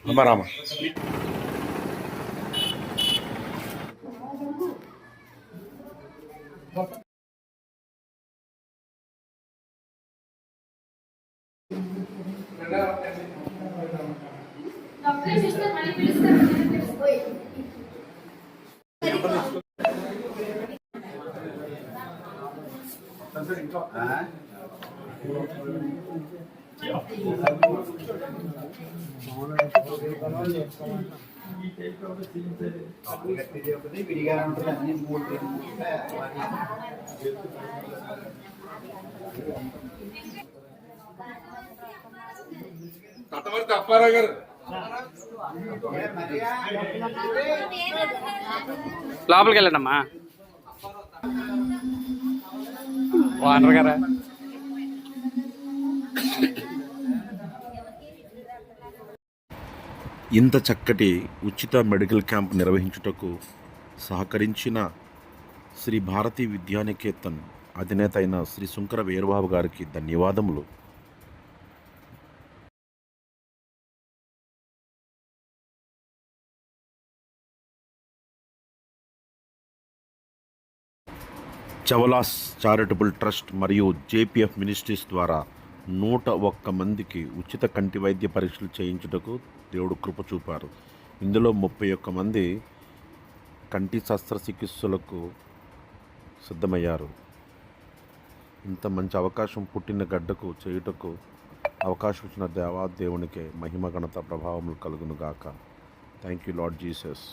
రామ విడిగా ఉంటుంది అన్ని మూడు తటవర్తి అప్పారావు గారు లోపలికి వెళ్ళండి అమ్మా. వాటర్ గారా ఇంత చక్కటి ఉచిత మెడికల్ క్యాంప్ నిర్వహించుటకు సహకరించిన శ్రీ భారతీ విద్యానికేతన్ అధినేత అయిన శ్రీ శుంకర వీరబాబు గారికి ధన్యవాదములు. చవలాస్ చారిటబుల్ ట్రస్ట్ మరియు జేపీఎఫ్ మినిస్ట్రీస్ ద్వారా 101 మందికి ఉచిత కంటి వైద్య పరీక్షలు చేయించుటకు దేవుడు కృప చూపారు. ఇందులో 31 మంది కంటి శస్త్రచికిత్సలకు సిద్ధమయ్యారు. ఇంత మంచి అవకాశం పుట్టిన గడ్డకు చేయుటకు అవకాశం ఇచ్చిన దేవాదేవునికే మహిమ ఘనత ప్రభావములు కలుగునుగాక. Thank you lord Jesus.